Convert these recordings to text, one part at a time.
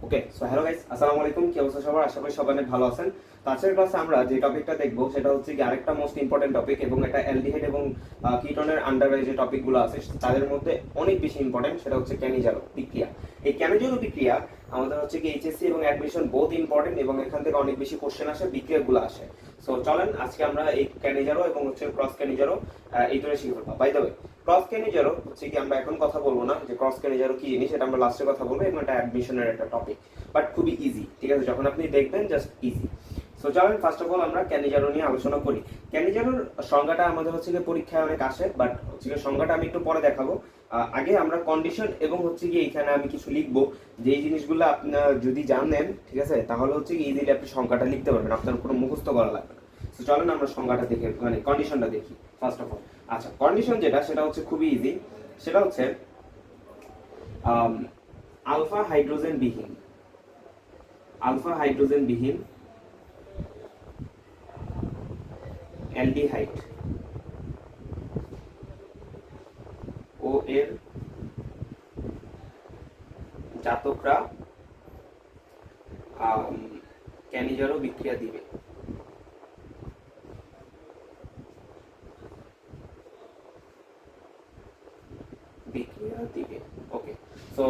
ওকে, so hello guys, আসসালামু আলাইকুম। কি অবস্থা সবার? আশা করি সবাই অনেক ভালো আছেন। তো আজকের ক্লাসে আমরা যে টপিকটা দেখব সেটা হচ্ছে কি আরেকটা মোস্ট ইম্পর্টেন্ট টপিক, এবং এটা অ্যালডিহাইড এবং কিটোনের আন্ডারে যে টপিকগুলো আছে তাদের মধ্যে অনেক বেশি ইম্পর্টেন্ট। সেটা হচ্ছে ক্যানিজারো বিক্রিয়া। এই ক্যানিজারো বিক্রিয়া আমাদের হচ্ছে কি এইচএসসি এবং অ্যাডমিশন বোথ ইম্পর্টেন্ট, এবং এখান থেকে অনেক বেশি কোশ্চেন আসে, বিক্রিয়াগুলো আসে। সো চলেন আজকে আমরা এই ক্যানিজারো এবং হচ্ছে ক্রস ক্যানিজারো এই দুটো শিখে ফেলবো। By the way, cross Cannizzaro হচ্ছে কি আমরা এখন কথা বলবো না যে ক্রস ক্যানিজারো কি জিনিস, এটা আমরা লাস্টে কথা বলবো, এবং এটা অ্যাডমিশনের একটা টপিক, বাট খুবই ইজি। ঠিক আছে, যখন আপনি দেখবেন জাস্ট ইজি। সো চলেন ফার্স্ট অফ অল আমরা ক্যানিজারো নিয়ে আলোচনা করি। ক্যানিজারোর সংজ্ঞাটা আমাদের হচ্ছে গিয়ে পরীক্ষায় অনেক আসে, বাট হচ্ছে গিয়ে সংজ্ঞাটা আমি একটু পরে দেখাবো। আগে আমরা কন্ডিশন এবং হচ্ছে গিয়ে এখানে আমি কিছু লিখবো, যে এই জিনিসগুলো আপনার যদি জানেন, ঠিক আছে, তাহলে হচ্ছে কি ইজিলি আপনি সংখ্যাটা লিখতে পারবেন, আপনার কোনো মুখস্থ করা লাগবে না। তো চলেন আমরা সংজ্ঞাটা দেখে মানে কন্ডিশনটা দেখি ফার্স্ট অফ অল। আচ্ছা, কন্ডিশন যেটা সেটা হচ্ছে খুবই ইজি। সেটা হচ্ছে আলফা হাইড্রোজেন বিহীন অ্যালডিহাইড ও এর জাতকরা ক্যানিজারো বিক্রিয়া দিবে। ওকে, সো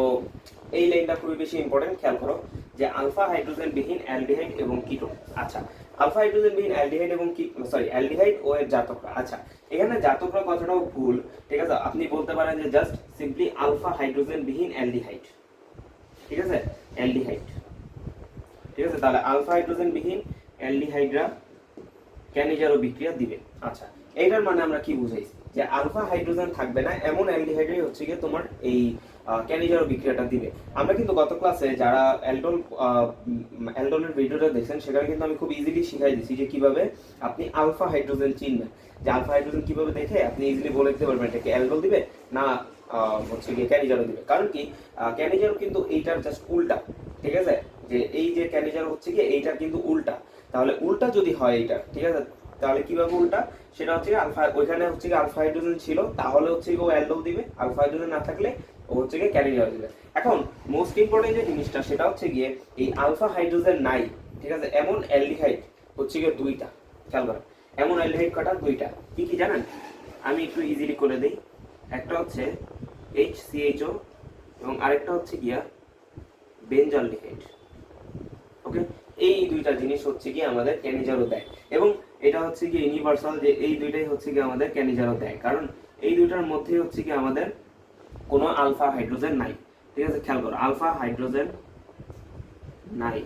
এই লাইনটা খুবই বেশি ইম্পর্টেন্ট, খেয়াল করো যে আলফা হাইড্রোজেন বিহীন অ্যালডিহাইড এবং কিটোন। আচ্ছা, আলফা হাইড্রোজেন বিহীন অ্যালডিহাইড এবং অ্যালডিহাইড ও এর জাতকরা। আচ্ছা, এখানে জাতকরা কথাটাও ভুল। ঠিক আছে, আপনি বলতে পারেন যে জাস্ট সিম্পলি আলফা হাইড্রোজেন বিহীন অ্যালডিহাইড। ঠিক আছে, অ্যালডিহাইড। ঠিক আছে, তাহলে আলফা হাইড্রোজেন বিহীন অ্যালডিহাইডরা ক্যানিজারো বিক্রিয়া দিবে। আচ্ছা, এইটার মানে আমরা কি বুঝাইছি, যে আলফা হাইড্রোজেন থাকবে না এমন অ্যালডিহাইডই হচ্ছে গিয়ে তোমার এই ক্যানিজারো বিক্রিয়াটা দিবে। আমরা কিন্তু গত ক্লাসে যারা অ্যালডোলের ভিডিওটা দেখছেন সেখানে কিন্তু আমি খুব ইজিলি শিখাই দিচ্ছি যে কিভাবে আপনি আলফা হাইড্রোজেন চিনবেন, যে আলফা হাইড্রোজেন কিভাবে দেখে আপনি ইজিলি বলে দিতে পারবেন এটাকে অ্যালডোল দিবে না হচ্ছে গিয়ে ক্যানিজারো দিবে। কারণ কি ক্যানিজারো কিন্তু এইটার জাস্ট উল্টা। ঠিক আছে, যে এই যে ক্যানিজারো হচ্ছে গিয়ে এইটার কিন্তু উল্টা। তাহলে উল্টা যদি হয় এইটা, ঠিক আছে, তাহলে কিভাবে উল্টা, সেটা হচ্ছে আলফা, ওইখানে হচ্ছে কি আলফা হাইড্রোজেন ছিল তাহলে হচ্ছে ও অ্যালডোল দিবে, আলফা হাইড্রোজেন না থাকলে ও হচ্ছে গিয়ে ক্যানিজারো দিবে। এখন মোস্ট ইম্পর্টেন্ট যে জিনিসটা সেটা হচ্ছে গিয়ে এই আলফা হাইড্রোজেন নাই, ঠিক আছে, এমন অ্যালডিহাইড হচ্ছে গিয়ে দুইটা। খেয়াল করেন, এমন অ্যালডিহাইড কটা, দুইটা। কি কি জানেন? আমি একটু ইজিলি করে দিই। একটা হচ্ছে HCHO এবং আরেকটা হচ্ছে গিয়া বেনজালডিহাইড। ওকে, এই দুইটা জিনিস হচ্ছে কি আমাদের ক্যানিজারো দেয়, এবং এটা হচ্ছে কি ইউনিভার্সাল, যে এই দুইটাই হচ্ছে কি আমাদের ক্যানিজারো দেয়, কারণ এই দুইটার মধ্যে হচ্ছে কি আমাদের কোনো আলফা হাইড্রোজেন নাই। ঠিক আছে, খেয়াল করো, আলফা হাইড্রোজেন নাই।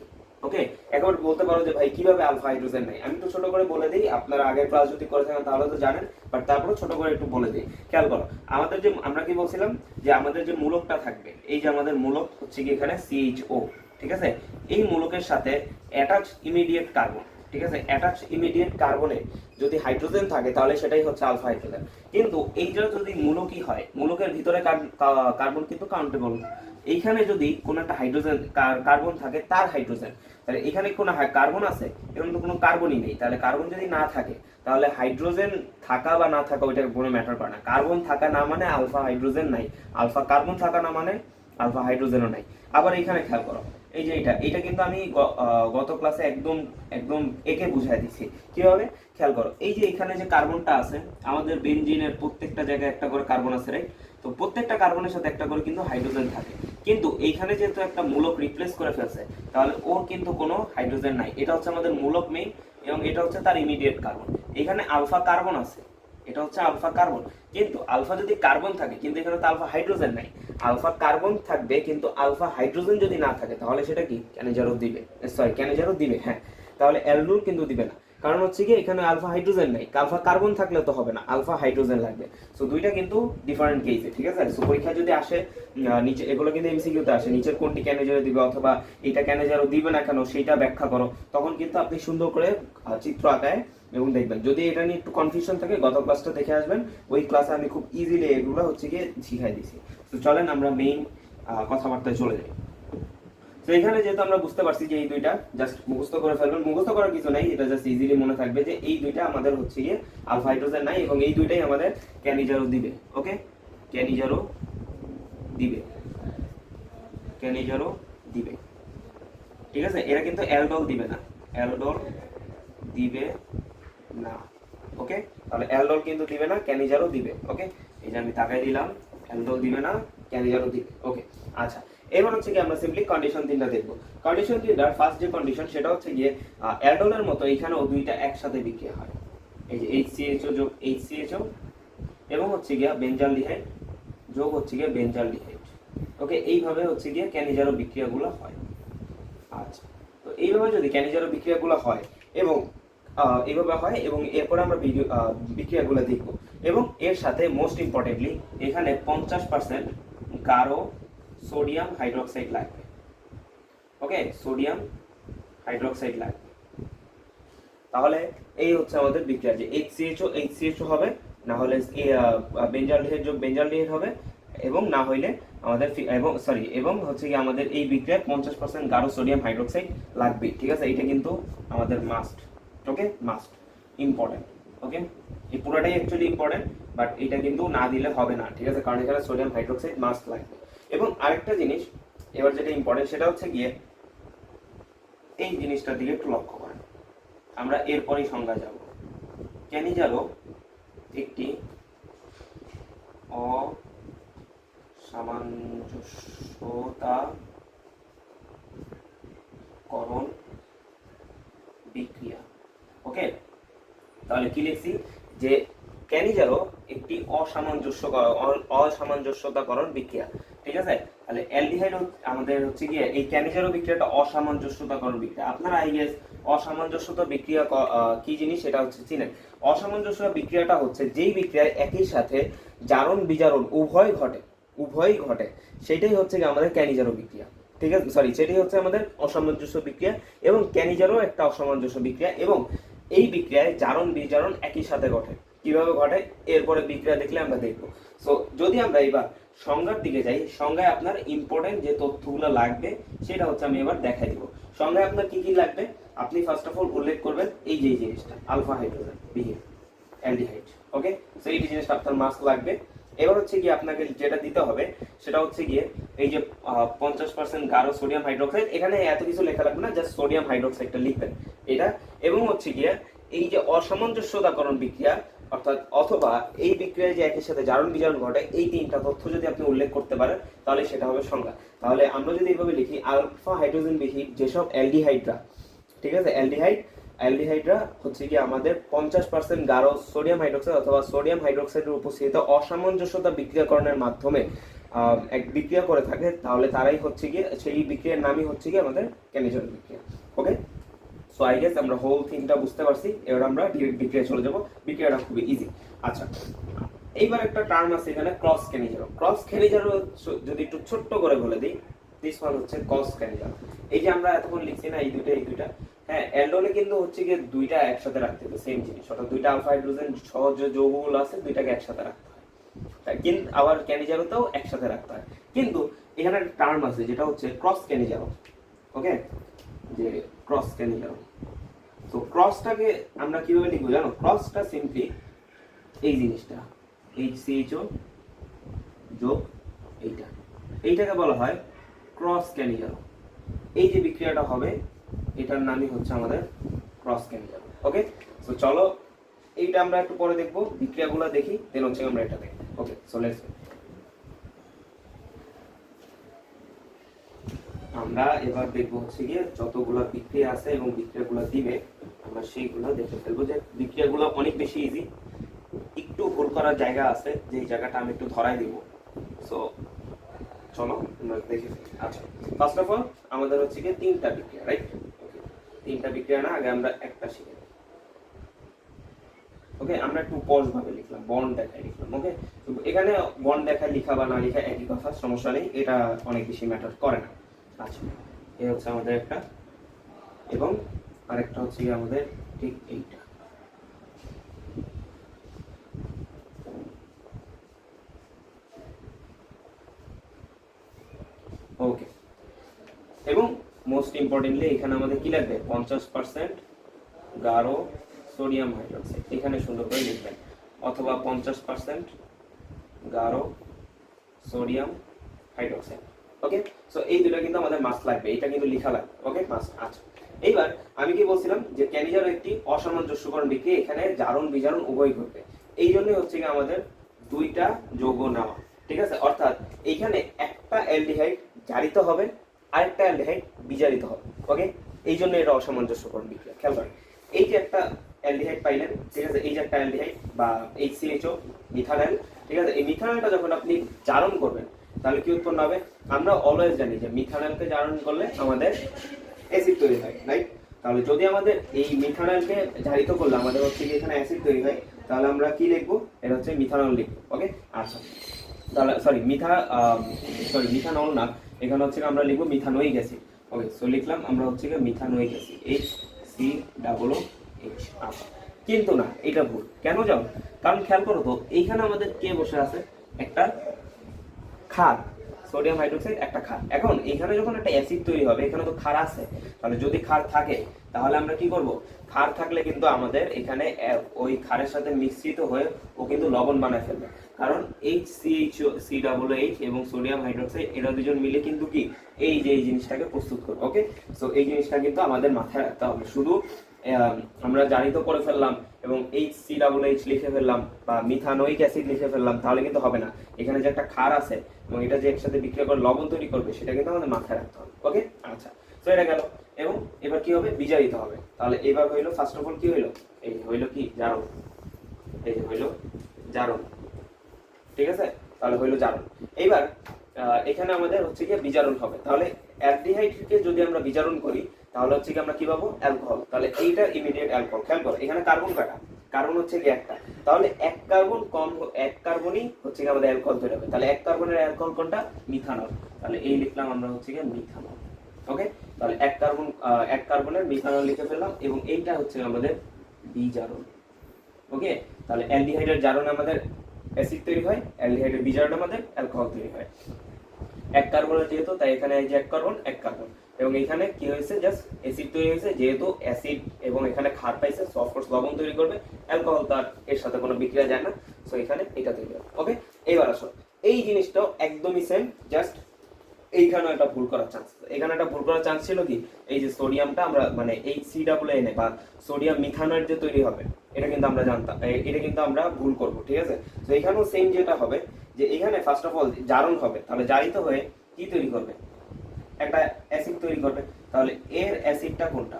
ওকে, একবার বলতে পারো যে ভাই কিভাবে আলফা হাইড্রোজেন নাই, আমি একটু ছোট করে বলে দিই, আপনারা আগের ক্লাস যদি করে থাকেন তাহলে তো জানেন, বাট তারপরে ছোট করে একটু বলে দিই। খেয়াল করো, আমাদের যে আমরা কি বলছিলাম, যে আমাদের যে মূলকটা থাকবে, এই যে আমাদের মূলক হচ্ছে কি এখানে CHO। ঠিক আছে, এই মূলকের সাথে অ্যাটাচ ইমিডিয়েট কার্বন। ঠিক আছে, অ্যাটাচ ইমিডিয়েট কার্বনে যদি হাইড্রোজেন থাকে তাহলে সেটাই হচ্ছে আলফা হাইড্রোজেন। কিন্তু এইটা যদি মূলকই হয়, মূলকের ভিতরে কার্বন কিন্তু কাউন্টেবল। এইখানে যদি কোনো একটা হাইড্রোজেন কার্বন থাকে, তার হাইড্রোজেন, তাহলে এখানে কোনো কার্বন আছে, এখানে তো কোনো কার্বনই নেই। তাহলে কার্বন যদি না থাকে তাহলে হাইড্রোজেন থাকা বা না থাকা ওইটা কোনো ম্যাটার করে না। কার্বন থাকা না মানে আলফা হাইড্রোজেন নাই, আলফা কার্বন থাকা না মানে আলফা হাইড্রোজেনও নাই। আবার এখানে খেয়াল করো, এই যে এটা কিন্তু আমি গত ক্লাসে একদম একদম একে বুঝাই দিচ্ছি কিভাবে। খেয়াল করো, এই যে এখানে যে কার্বনটা আছে, আমাদের বেনজিনের প্রত্যেকটা জায়গায় একটা করে কার্বন আছে, রাইট? তো প্রত্যেকটা কার্বনের সাথে একটা করে কিন্তু হাইড্রোজেন থাকে, কিন্তু এইখানে যেহেতু একটা মূলক রিপ্লেস করে ফেলছে তাহলে ওর কিন্তু কোনো হাইড্রোজেন নাই। এটা হচ্ছে আমাদের মূলক মেইন, এবং এটা হচ্ছে তার ইমিডিয়েট কার্বন। এখানে আলফা কার্বন আছে, এটা হচ্ছে আলফা কার্বন, কিন্তু আলফা যদি কার্বন থাকে কিন্তু এখানে তো আলফা হাইড্রোজেন নাই। আলফা কার্বন থাকবে কিন্তু আলফা হাইড্রোজেন যদি না থাকে তাহলে সেটা কি ক্যানিজারো দিবে, ক্যানিজারো দিবে, হ্যাঁ। তাহলে অ্যালডোল কিন্তু দিবে না, কারণ হচ্ছে কি এখানে আলফা হাইড্রোজেন নাই, আলফা কার্বন থাকলে তো হবে না, আলফা হাইড্রোজেন লাগবে। সো দুইটা কিন্তু ডিফারেন্ট কেসে। ঠিক আছে, সো পরীক্ষা যদি আসে নিচে, এগুলো কিন্তু এমসিকিউতে আসে, নিচের কোনটি ক্যানিজারো দিবে অথবা এটা ক্যানিজারো দিবে না কেন সেটা ব্যাখ্যা করো, তখন কিন্তু আপনি সুন্দর করে চিত্র আঁকায় এবং দেখবেন। যদি এটা নিয়ে একটু কনফিউশন থাকে গত ক্লাসটা দেখে আসবেন, ওই ক্লাসে আমি খুব ইজিলি এগুলো হচ্ছে গিয়ে শিখাই দিছি। তো চলেন আমরা মেইন কথাবার্তায় চলে যাই। তো এখানে যেহেতু আমরা বুঝতে পারছি যে এই দুইটা জাস্ট মুখস্থ করে ফেলবেন, মুখস্থ করার কিছু নাই, এটা জাস্ট ইজিলি মনে থাকবে যে এই দুইটা আমাদের হচ্ছে গিয়ে আলফা হাইড্রোজেন নাই, এবং এই দুইটাই আমাদের ক্যানিজারো দিবে। ওকে, ক্যানিজারো দিবে, ক্যানিজারো দিবে। ঠিক আছে, এরা কিন্তু অ্যালডোল দিবে না, অ্যালডোল দিবে না। ওকে, তাহলে অ্যালডোল কিন্তু দিবে না, ক্যানিজারও দিবে। ওকে, এই যে আমি তাকাই দিলাম, অ্যালডোল দিবে না, ক্যানিজারও দিবে। ওকে, আচ্ছা, এবার হচ্ছে কি আমরা সিম্পলি কন্ডিশন 3টা দেখব। কন্ডিশন 3টার ফার্স্ট যে কন্ডিশন সেটা হচ্ছে গিয়ে অ্যালডোলের মতো এখানেও দুইটা একসাথে বিক্রিয়া হয়। এই যে HCHO যোগ HCHO এবং হচ্ছে গিয়া বেঞ্জালডিহাইড যোগ হচ্ছে গিয়ে বেঞ্জালডিহাইড। ওকে, এইভাবে হচ্ছে গিয়ে ক্যানিজারো বিক্রিয়াগুলো হয়। আচ্ছা, তো এইভাবে যদি ক্যানিজারো বিক্রিয়াগুলো হয় এবং এইভাবে হয় এবং এরপর আমরা বিক্রিয়াগুলো দেখব এবং এর সাথে মোস্ট ইম্পর্টেন্টলি এখানে 50% গাঢ় সোডিয়াম হাইড্রোক্সাইড লাগবে। ওকে, সোডিয়াম হাইড্রোক্সাইড লাগবে। তাহলে এই হচ্ছে আমাদের বিক্রিয়া, যে HCHO হবে, না হলে বেঞ্জালডিহাইড যোগ বেঞ্জালডিহাইড হবে, এবং না হইলে আমাদের এবং হচ্ছে কি আমাদের এই বিক্রিয়ায় 50% গাঢ় সোডিয়াম হাইড্রোক্সাইড লাগবে। ঠিক আছে, এটা কিন্তু আমাদের মাস্ট। ওকে, মাস্ট, ইম্পর্টেন্ট। ওকে, এই পুরোটাই অ্যাকচুয়ালি ইম্পর্টেন্ট, বাট এটা কিন্তু না দিলে হবে না। ঠিক আছে, কারণ এখানে সোডিয়াম হাইড্রোক্সাইড মাস্ট লাগবে। এবং আরেকটা জিনিস এবার যেটা ইম্পর্টেন্ট সেটা হচ্ছে গিয়ে এই জিনিসটার দিকে একটু লক্ষ্য করেন। আমরা এরপরই সংজ্ঞা যাব। ক্যানিজারো একটি অসামঞ্জস্যতাকরণ বিক্রিয়া। ওকে, তাহলে কি লিখছি, যে ক্যানিজারো একটি অসামঞ্জস্যতাকরণ বিক্রিয়া। ঠিক আছে, তাহলে অ্যালডিহাইড আমাদের হচ্ছে গিয়ে এই ক্যানিজারো বিক্রিয়াটা অসামঞ্জস্যতাকরণ বিক্রিয়া। আপনারা আই গেস অসামঞ্জস্যতা বিক্রিয়া কি জিনিস সেটা হচ্ছে চিনেন। অসামঞ্জস্য বিক্রিয়াটা হচ্ছে যেই বিক্রিয়ায় একই সাথে জারণ বিজারণ উভয়ই ঘটে সেটাই হচ্ছে আমাদের ক্যানিজারো বিক্রিয়া। ঠিক আছে, সেটাই হচ্ছে আমাদের অসামঞ্জস্য বিক্রিয়া, এবং ক্যানিজারও একটা অসামঞ্জস্য বিক্রিয়া, এবং এই বিক্রিয়ায় জারণ বিজারণ একই সাথে ঘটে। কিভাবে ঘটে এরপরে বিক্রিয়া দেখলে আমরা দেখবো। সো যদি আমরা এবার সংজ্ঞার দিকে যাই, সংজ্ঞায় আপনার ইম্পর্টেন্ট যে তথ্যগুলো লাগবে সেটা হচ্ছে আমি এবার দেখাই দিব। সংজ্ঞায় আপনার কি কি লাগবে, আপনি ফার্স্ট অফ অল উল্লেখ করবেন এই যে জিনিসটা আলফা হাইড্রোজেন বিহীন অ্যালডিহাইড। ওকে, সো এই জিনিসটা আপনার মাস্ক লাগবে। এবার হচ্ছে গিয়ে আপনাকে যেটা দিতে হবে সেটা হচ্ছে গিয়ে এই যে 50% গাঢ় সোডিয়াম হাইড্রোক্সাইড, এখানে এত কিছু লেখা লাগবে না, জাস্ট সোডিয়াম হাইড্রোক্সাইডটা লিখবেন এটা। এবং হচ্ছে গিয়ে এই যে অসামঞ্জস্যতাকরণ বিক্রিয়া অথবা এই বিক্রিয়ায় যে একই সাথে জারণ বিজারণ ঘটে, এই তিনটা তথ্য যদি আপনি উল্লেখ করতে পারেন তাহলে সেটা হবে সংজ্ঞা। তাহলে আমরা যদি এইভাবে লিখি, আলফা হাইড্রোজেন বিহীন যেসব অ্যালডিহাইডরা, ঠিক আছে, অ্যালডিহাইডরা হচ্ছে কি আমাদের 50% গাঢ় সোডিয়াম হাইড্রোক্সাইড অথবা সোডিয়াম হাইড্রোক্সাইডের উপস্থিতিতে অসামঞ্জস্যতা বিক্রিয়াকরণের মাধ্যমে এক বিক্রিয়া করে থাকে, তাহলে তারাই হচ্ছে গিয়ে সেই বিক্রিয়ার নামই হচ্ছে গিয়ে আমাদের ক্যানিজারো বিক্রিয়া। ওকে, সো আই গেস আমরা হোল থিংটা বুঝতে পারছি। এবার আমরা ডিরেক্ট বিক্রিয়া চলে যাব। বিক্রিয়াটা খুবই ইজি। আচ্ছা, এইবার একটা টার্ম আছে এখানে, ক্রস ক্যানিজারো। ক্রস ক্যানিজারো যদি একটু ছোট্ট করে বলে দিই, দিস ওয়ান হচ্ছে ক্রস ক্যানিজারো। এই যে আমরা এতক্ষণ লিখছি না এই দুইটা, হ্যাঁ, অ্যালডোলে কিন্তু হচ্ছে গিয়ে দুইটা একসাথে রাখতে হবে, সেম জিনিস, অর্থাৎ দুইটা আলফা হাইড্রোজেন সহজ যৌগগুলো আছে দুইটাকে একসাথে রাখতে হয়, কিন্তু আবার ক্যানিজারোতেও একসাথে রাখতে হয়। কিন্তু এখানে একটা টার্ম আছে যেটা হচ্ছে ক্রস ক্যানিজারো। ওকে, যে ক্রস ক্যানিজারো। তো ক্রসটাকে আমরা কিভাবে লিখবো জানো? ক্রসটা সিম্পলি এই জিনিসটা HCHO যোগ এইটাকে বলা হয় ক্রস ক্যানিজারো। এই যে বিক্রিয়াটা হবে এটার নামই হচ্ছে আমাদের ক্রস ক্যানিজারো। ওকে, সো চলো এইটা আমরা একটু পরে দেখবো, বিক্রিয়াগুলো দেখি, দেন হচ্ছে আমরা এটা দেখব। ওকে, সো লেটস আমরা এবার দেখবো হচ্ছে গিয়ে যতগুলো বিক্রিয়া আছে এবং বিক্রিয়াগুলো দিবে আমরা সেইগুলো দেখে ফেলবো। যে বিক্রিয়াগুলো অনেক বেশি ইজি, একটু ভুল করার জায়গা আছে, যে জায়গাটা আমি একটু ধরাই দিব। সো চলো আমরা দেখে ফেলি। আচ্ছা, ফার্স্ট অফ অল আমাদের হচ্ছে গিয়ে তিনটা বিক্রিয়া, রাইট? তিনটা বিক্রিয়া না, আগে আমরা একটা শিখে নিই। ওকে, আমরা একটু পজ ভাবে লিখলাম, বন্ড দেখায় লিখলাম। ওকে, এখানে বন্ড দেখায় লিখা বা না লিখা একই কথা, সমস্যা নেই, এটা অনেক বেশি ম্যাটার করে না। আচ্ছা, এই হচ্ছে আমাদের একটা, এবং আরেকটা হচ্ছে আমাদের ঠিক এইটা। ওকে, এবং মোস্ট ইম্পর্টেন্টলি এখানে আমাদের কি লাগবে? 50% গাঢ় সোডিয়াম হাইড্রোক্সাইড, এখানে সুন্দর করে লিখবেন, অথবা 50% গাঢ় সোডিয়াম হাইড্রোক্সাইড। ওকে, সো এই দুটো কিন্তু আমাদের মাস্ট লাগবে, এটা কিন্তু লেখা লাগবে। ওকে, মাস্ট। আচ্ছা, এইবার আমি কি বলছিলাম যে ক্যানিজার একটি অসামঞ্জস্যকরণ বিক্রিয়া, এখানে জারণ বিজারণ উভয় ঘটবে। এই জন্যই হচ্ছে কি আমাদের দুইটা যৌগ নেওয়া, ঠিক আছে। অর্থাৎ এইখানে একটা অ্যালডিহাইড জারিত হবে, আরেকটা অ্যালডিহাইড বিজারিত হবে। ওকে, এই জন্য এটা অসামঞ্জস্যকরণ বিক্রিয়া। খেয়াল করেন, এই যে একটা অ্যালডিহাইড পাইলেন, ঠিক আছে, এই যে একটা অ্যালডিহাইড বা HCHO মিথানল, ঠিক আছে, এই মিথানলটা যখন আপনি জারণ করবেন তাহলে কি উৎপন্ন হবে? আমরা অলওয়েজ জানি যে মিথানলকে জারণ করলে আমাদের অ্যাসিড তৈরি হয়, রাইট? তাহলে যদি আমাদের এই মিথানলকে জারিত করলে আমাদের হচ্ছে কি এখানে অ্যাসিড তৈরি হয়, তাহলে আমরা কি লিখবো? এটা হচ্ছে মিথানল লিখবো। ওকে, আচ্ছা, তাহলে মিথানল না, এখানে হচ্ছে আমরা লিখবো মিথানোইক অ্যাসিড। ওকে, সো লিখলাম আমরা হচ্ছে কি মিথানোইক অ্যাসিড, HCOOH। আচ্ছা, কিন্তু না, এটা ভুল। কেন যাও? কারণ খেয়াল করো তো, এইখানে আমাদের কে বসে আছে? একটা ক্ষার, সোডিয়াম হাইড্রোক্সাইড, একটা ক্ষার। এখন এখানে যখন একটা অ্যাসিড তৈরি হবে, এখানে তো ক্ষার আছে, তাহলে যদি ক্ষার থাকে তাহলে আমরা কি করব? ক্ষার থাকলে কিন্তু আমাদের এখানে ওই ক্ষারের সাথে মিশ্রিত হয়ে ও কিন্তু লবণ বানায় ফেলবে। কারণ COOH এবং সোডিয়াম হাইড্রোক্সাইড এরা দুজন মিলে কিন্তু কি এই যে এই জিনিসটাকে প্রস্তুত করবে। ওকে, সো এই জিনিসটা কিন্তু আমাদের মাথায় রাখতে হবে। শুধু আমরা জারিত করে ফেললাম এবং HCOOH লিখে ফেললাম বা মিথানোইক অ্যাসিড লিখে ফেললাম তাহলে কিন্তু হবে না। এখানে যে একটা ক্ষার আছে এবং এটা যে একসাথে বিক্রিয়া করে লবণ তৈরি করবে সেটা কিন্তু আমাদের মাথায় রাখতে হবে। ওকে, আচ্ছা, তো এটা গেল। এবং এবার কি হবে? বিজারিত হবে। তাহলে এবার হইলো ফার্স্ট অফ অল কি হইলো? এই হইলো কি জারণ, এই যে হইলো জারণ, ঠিক আছে, তাহলে হইলো জারণ। এইবার এখানে আমাদের হচ্ছে কি বিজারণ হবে। তাহলে অ্যালডিহাইডকে যদি আমরা বিজারণ করি তাহলে হচ্ছে কি আমরা কি পাবো? অ্যালকোহল। তাহলে এইটা ইমিডিয়েট অ্যালকোহল। খেয়াল করো, এখানে কার্বন কাটা, কার্বন হচ্ছে কি একটা, তাহলে এক কার্বন কম, এক কার্বনই হচ্ছে কি আমাদের অ্যালকোহল তৈরি হবে। তাহলে এক কার্বনের অ্যালকোহল কোনটা? মিথানল। তাহলে এই লিখলাম আমরা হচ্ছে কি মিথানল। ওকে, তাহলে এক কার্বনের মিথানল লিখে ফেললাম এবং এইটা হচ্ছে আমাদের বিজারণ। ওকে, তাহলে অ্যালডিহাইডের জারণে আমাদের অ্যাসিড তৈরি হয়, অ্যালডিহাইডের বিজারণে আমাদের অ্যালকোহল তৈরি হয়। এক কার্বনের যেহেতু, তাই এখানে এই যে এক কার্বন এবং এখানে কি হয়েছে? জাস্ট অ্যাসিড তৈরি হয়েছে। যেহেতু অ্যাসিড এবং এখানে ক্ষার পাইছে, সো অফকোর্স লবণ তৈরি করবে, অ্যালকোহল তার এর সাথে কোনো বিক্রিয়া যায় না, সো এখানে এটা তৈরি হবে। ওকে, এইবার আসো, এই জিনিসটাও একদমই সেম, জাস্ট এইখানে একটা ভুল করার চান্স, এখানে একটা ভুল করার চান্স ছিল কি, এই যে সোডিয়ামটা আমরা মানে HCOON বা সোডিয়াম মিথানয়েড যে তৈরি হবে এটা কিন্তু আমরা জানতাম, এটা কিন্তু আমরা ভুল করব, ঠিক আছে। তো এখানেও সেম যেটা হবে যে এখানে ফার্স্ট অফ অল জারণ হবে, তাহলে জারিত হয়ে কি তৈরি করবে? একটা অ্যাসিড তৈরি করবে। তাহলে এর অ্যাসিডটা কোনটা?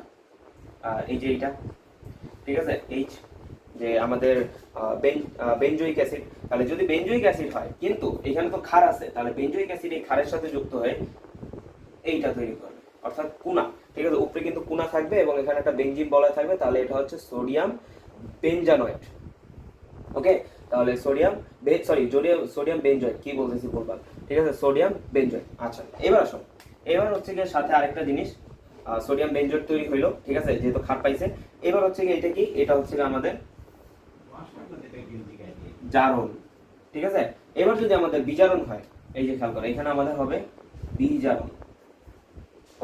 এই যে এইটা, ঠিক আছে, H, যে আমাদের বেনজোইক অ্যাসিড। তাহলে যদি বেনজোইক অ্যাসিড হয় কিন্তু এখানে তো ক্ষার আছে, তাহলে বেনজোইক অ্যাসিড এই ক্ষারের সাথে যুক্ত হয়ে এইটা তৈরি করবে, অর্থাৎ কুনা, ঠিক আছে। উপরে কিন্তু কুনা থাকবে এবং এখানে একটা বেনজিন বলয় থাকবে, তাহলে এটা হচ্ছে সোডিয়াম বেনজানয়েড। ওকে, তাহলে সোডিয়াম বেনজয়েড, কি বলতেছি বলবার, ঠিক আছে, সোডিয়াম বেনজয়েড। আচ্ছা, এবার আসো, এবার হচ্ছে গিয়ে সাথে আরেকটা জিনিস, সোডিয়াম বেনজয়েড তৈরি হইলো, ঠিক আছে, যেহেতু ক্ষার পাইছে। এবার হচ্ছে গিয়ে এটা কি? এটা হচ্ছে গিয়ে আমাদের জারণ, ঠিক আছে। এবার যদি আমাদের বিজারণ হয়, এই যে খেয়াল করো, এখানে আমাদের হবে বিজারণ।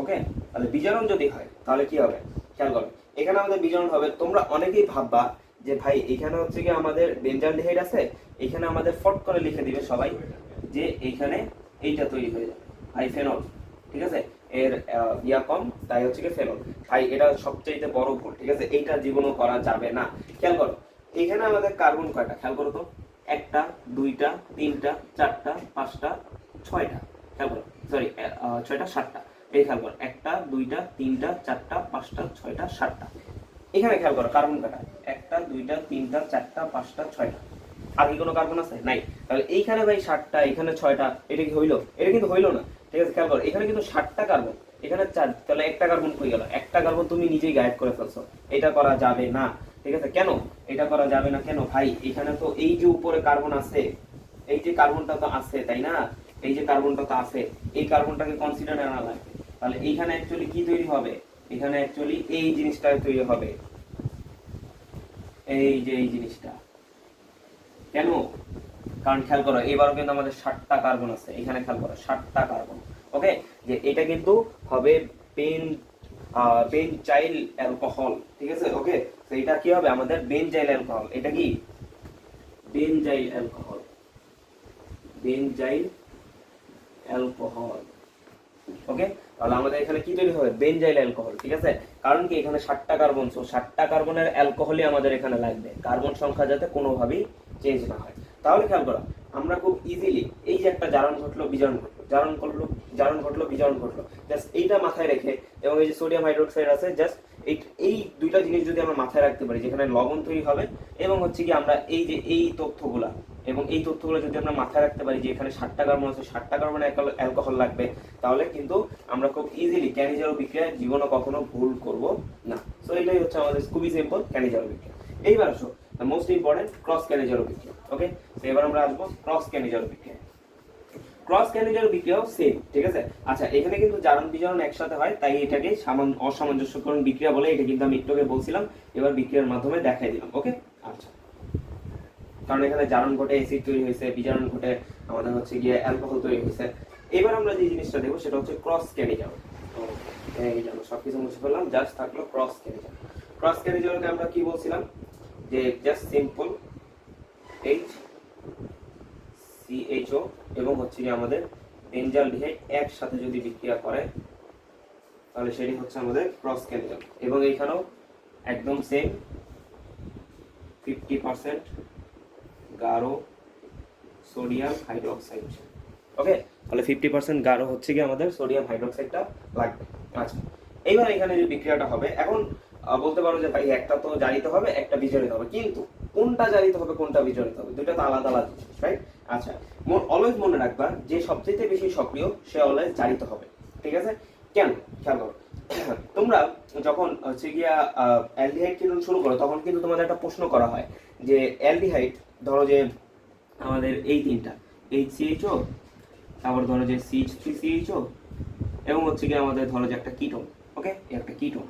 ওকে, তাহলে বিজারণ যদি হয় তাহলে কি হবে? খেয়াল করো, এখানে আমাদের বিজারণ হবে। তোমরা অনেকেই ভাববা যে ভাই এখানে হচ্ছে কি আমাদের বেনজালডিহাইড আছে, এখানে আমাদের ফট করে লিখে দিবে সবাই যে এইখানে এইটা তৈরি হয়ে যাবে ভাই ফেনল, ঠিক আছে, এর ইয়া কম, তাই হচ্ছে কি ফেনল। ভাই এটা সবচেয়ে বড় ভুল, ঠিক আছে, এইটা জীবনও করা যাবে না। খেয়াল করো, এখানে আমাদের কার্বন কয়টা? খেয়াল করো তো, একটা, দুইটা, তিনটা, চারটা, পাঁচটা, ছয়টা। খেয়াল করো, সরি, ছয়টা, সাতটা। এই খেয়াল করো, একটা, দুইটা, তিনটা, চারটা, পাঁচটা, ছয়টা, সাতটা। এখানে খেয়াল করো কার্বন কাটা, একটা, দুইটা, তিনটা, চারটা, পাঁচটা, ছয়টা। আর কি কোনো কার্বন আছে? নাই। তাহলে এইখানে ভাই 7টা, এখানে 6টা, এটা কি হইলো? এটা কিন্তু হইলো না, ঠিক আছে। খেয়াল করো, এখানে কিন্তু 7টা কার্বন, এখানে 4, তাহলে একটা কার্বন কই গেল? একটা কার্বন তুমি নিজেই গায়েব করে ফেলছো। এটা করা যাবে না, ঠিক আছে। কেন এটা করা যাবে না? কেন ভাই? এখানে তো এই যে উপরে কার্বন আছে, এই যে কার্বনটা তো আছে, তাই না? এই যে কার্বনটা তো আছে, এই কার্বনটাকে কনসিডার আনা লাগবে। তাহলে এইখানে অ্যাকচুয়ালি কি তৈরি হবে? এখানে অ্যাকচুয়ালি এই জিনিসটা তৈরি হবে, এই যে এই জিনিসটা। কেন? কারণ খেয়াল করো, এবারও কিন্তু আমাদের 7টা কার্বন আছে, এখানে খেয়াল করো 7টা কার্বন। ওকে, যে এটা কিন্তু হবে বেনজাইল অ্যালকোহল, ঠিক আছে। ওকে, তো এটা কি হবে? আমাদের বেনজাইল অ্যালকোহল। এটা কি? বেনজাইল অ্যালকোহল, বেনজাইল অ্যালকোহল, ওকে, তাহলে আমাদের এখানে কি তৈরি হবে, বেনজাইল অ্যালকোহল। ঠিক আছে, কারণ কি এখানে 60টা কার্বন, সো 60টা কার্বনের অ্যালকোহলই আমাদের এখানে লাগবে, কার্বন সংখ্যা যাতে কোনোভাবেই চেঞ্জ না হয়। তাহলে খেয়াল করো, আমরা খুব ইজিলি এই যে একটা জারণ ঘটলো বিজারণ ঘটলো, জারণ ঘটলো বিজারণ ঘটলো, জাস্ট এইটা মাথায় রেখে, এবং এই যে সোডিয়াম হাইড্রোক্সাইড আছে, জাস্ট এই দুইটা জিনিস যদি আমরা মাথায় রাখতে পারি, যেখানে লবণ তৈরি হবে, এবং হচ্ছে কি আমরা এই যে এই তথ্যগুলা যদি আমরা মাথায় রাখতে পারি যে এখানে 60টা কার্বন আছে, 60টা কার্বনে অ্যালকোহল লাগবে, তাহলে কিন্তু আমরা খুব ইজিলি ক্যানিজারো বিক্রিয়া জীবনে কখনো ভুল করব না। সো এটাই হচ্ছে আমাদের খুবই সিম্পল ক্যানিজারো বিক্রিয়া। এইবার আসো মোস্ট ইম্পর্টেন্ট ক্রস ক্যানিজারো বিক্রিয়া। ওকে, তো এবার আমরা আসবো ক্রস ক্যানিজারো বিক্রিয়া। ক্রস ক্যানিজারো বিক্রিয়াও সেম। ঠিক আছে, আচ্ছা এখানে কিন্তু জারণ বিজারণ একসাথে হয়, তাই এটাকে অসামঞ্জস্যকরণ বিক্রিয়া বলে, এটা কিন্তু আমি একটু আগে বলছিলাম, এবার বিক্রিয়ার মাধ্যমে দেখাই দিলাম। ওকে, আচ্ছা, কারণ এখানে জারণ ঘটে অ্যাসিড তৈরি হয়েছে, বিজারণ ঘটে আমাদের হচ্ছে গিয়ে অ্যালকোহল তৈরি হয়েছে। এবার আমরা যে জিনিসটা দেখবো সেটা হচ্ছে ক্রস ক্যানিজারো। সবকিছু মুছে ফেললাম, জাস্ট থাকলো ক্রস ক্যানিজারো। ক্রস ক্যানিজারোকে আমরা কি বলছিলাম, যে জাস্ট সিম্পল HCHO এবং হচ্ছে কি আমাদের বেনজালডিহাইড একসাথে যদি বিক্রিয়া করে, তাহলে সেটি হচ্ছে আমাদের ক্রস ক্যানিজারো। এবং এইখানেও একদম সেম 50% গাঢ় সোডিয়াম হাইড্রোক্সাইড। ওকে, তাহলে 50% গাঢ় হচ্ছে কি আমাদের সোডিয়াম হাইড্রোক্সাইডটা লাগবে। আচ্ছা, এইবার এখানে যে বিক্রিয়াটা হবে, এখন বলতে পারো যে ভাই একটা তো জারিত হবে, একটা বিজারিত হবে, কিন্তু কোনটা জারিত হবে কোনটা বিজারিত হবে, দুটো তো আলাদা আলাদা জিনিস, রাইট? আচ্ছা, অলওয়েজ মনে রাখবা যে সবচেয়ে বেশি সক্রিয় সে অলওয়েজ জারিত হবে। ঠিক আছে, কেন খেয়াল করো, তোমরা যখন হচ্ছে গিয়া অ্যালডিহাইড কিরণ শুরু করো, তখন কিন্তু তোমাদের একটা প্রশ্ন করা হয় যে অ্যালডিহাইড, ধরো যে আমাদের এই তিনটা HCHO, তারপর ধরো যে CH3CHO, এবং হচ্ছে গিয়ে আমাদের ধরো যে একটা কিটোন। ওকে, একটা কিটোন,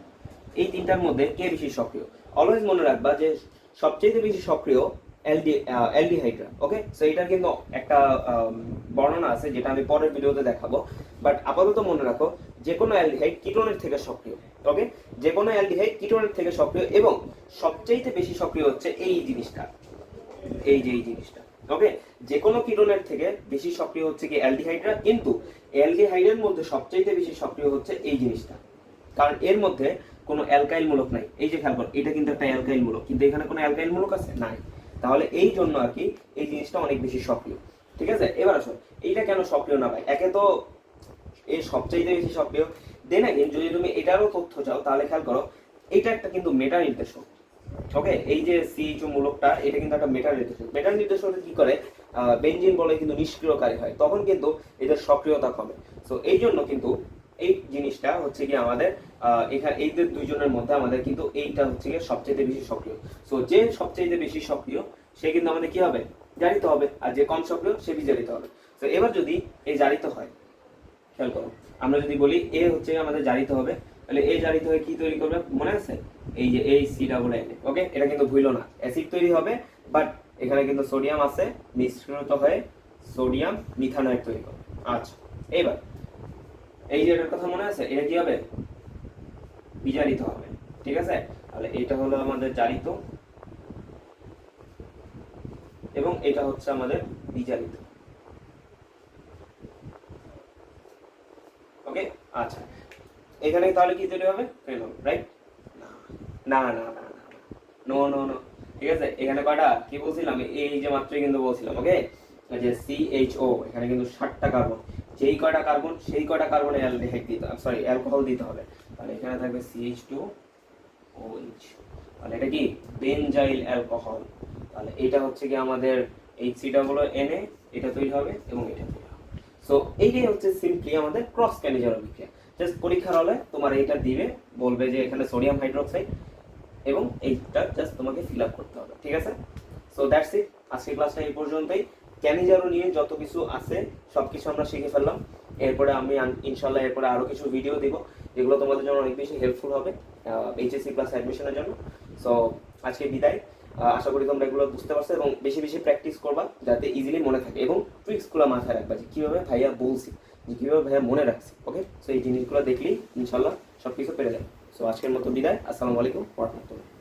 এই তিনটার মধ্যে কে বেশি সক্রিয়? অলওয়েজ মনে রাখবা যে সবচেয়ে বেশি সক্রিয় অ্যালডিহাইডরা। ওকে, সো এটার কিন্তু একটা বর্ণনা আছে যেটা আমি পরের ভিডিওতে দেখাবো, বাট আপাতত মনে রাখো যে কোনো অ্যালডিহাইড কিটোনের থেকে সক্রিয়। ওকে, যে কোনো অ্যালডিহাইড কিটোনের থেকে সক্রিয়, এবং সবচেয়ে বেশি সক্রিয় হচ্ছে এই জিনিসটা, এই জিনিসটা। ওকে, যে কোনো কিটোনের থেকে বেশি সক্রিয় হচ্ছে কি অ্যালডিহাইডরা, কিন্তু অ্যালডিহাইডের মধ্যে সবচেয়ে বেশি সক্রিয় হচ্ছে এই জিনিসটা, কারণ এর মধ্যে কোনো অ্যালকাইল মূলক নাই। এই যে খেয়াল করো, এটা কিন্তু একটা অ্যালকাইল মূলক, কিন্তু এখানে কোনো অ্যালকাইল মূলক আছে নাই, তাহলে এই জন্য আর কি এই জিনিসটা অনেক বেশি সক্রিয়। ঠিক আছে, এবার আসো এইটা কেন সক্রিয় না ভাই, একে তো এই সবচেয়ে বেশি সক্রিয়, দেন আগে যদি তুমি এটারও তথ্য চাও তাহলে খেয়াল করো, এটা একটা কিন্তু মেটা নির্দেশক। ওকে, এই যে CHO মূলকটা, এটা কিন্তু একটা মেটা নির্দেশক। মেটা নির্দেশক কি করে, বেনজিন বলে কিন্তু নিষ্ক্রিয়কারী হয়, তখন কিন্তু এদের সক্রিয়তা কমে। সো এই জন্য কিন্তু এই জিনিসটা হচ্ছে কি আমাদের এখানে এইদের দুইজনের মধ্যে আমাদের কিন্তু এইটা হচ্ছে কি সবচেয়ে বেশি সক্রিয়। সো যে সবচেয়ে বেশি সক্রিয় সে কিন্তু আমাদের কি হবে, জারিত হবে, আর যে কম সক্রিয় সে বিজারিত হবে। তো এবার যদি এই জারিত হয়, খেয়াল করো, আমরা যদি বলি এ হচ্ছে আমাদের জারিত হবে, তাহলে এই জারিত হয়ে কি তৈরি করবে মনে আছে, এই যে এই CNA। ওকে, এটা কিন্তু ভুলো না, অ্যাসিড তৈরি হবে, বাট এখানে কিন্তু সোডিয়াম আছে, মিশ্রিত হয়ে সোডিয়াম মিথানয়েড তৈরি করবে। আচ্ছা, এবার এই যে এটার কথা মনে আছে, এটা কি হবে, বিজারিত হবে। ঠিক আছে, তাহলে এটা হলো আমাদের জারিত, এবং এটা হচ্ছে আমাদের বিজারিত। ওকে, আচ্ছা, এখানে তাহলে কি তৈরি হবে, ফেনল, রাইট? না না না না নো নো নো, ঠিক আছে, এখানে কয়টা কি বলছিলাম, এই যে মাত্রই কিন্তু বলছিলাম। ওকে, যে CHO, এখানে কিন্তু 60টা কার্বন, যেই কয়টা কার্বন সেই কয়টা কার্বনে অ্যালডিহাইড দিতে হবে, সরি অ্যালকোহল দিতে হবে, তাহলে এখানে থাকবে CH2OH, তাহলে এটা কি বেনজাইল অ্যালকোহল। তাহলে এটা হচ্ছে কি আমাদের HCNA, এটা তৈরি হবে এবং এটা তৈরি হবে। সো এইটাই হচ্ছে সিম্পলি আমাদের ক্রস ক্যানিজারো বিক্রিয়া। জাস্ট পরীক্ষার হলে তোমার এইটা দিবে, বলবে যে এখানে সোডিয়াম হাইড্রোক্সাইড, এবং এইটা জাস্ট তোমাকে ফিল আপ করতে হবে। ঠিক আছে, সো দ্যাটস ইট, আজকের ক্লাসটা এই পর্যন্তই। ক্যানিজারো নিয়ে যত কিছু আছে সবকিছু আমরা শিখে ফেললাম। এরপরে আমি ইনশাল্লাহ এরপরে আরো কিছু ভিডিও দিব যেগুলো তোমাদের জন্য অনেক বেশি হেল্পফুল হবে HSC ক্লাস অ্যাডমিশনের জন্য। সো আজকে বিদায়, আশা করি তোমরা এগুলো বুঝতে পারছো এবং বেশি বেশি প্র্যাকটিস করবা যাতে ইজিলি মনে থাকে, এবং ট্রিক্সগুলো মাথায় রাখবা যে কীভাবে ভাইয়া বলছি, যে কীভাবে ভাইয়া মনে রাখছি। ওকে, সো এই জিনিসগুলো দেখলেই ইনশাল্লাহ সব কিছু পেরে যাবে। সো আজকের মতো বিদায়, আসসালামু আলাইকুম ওয়া রাহমাতুল্লাহ।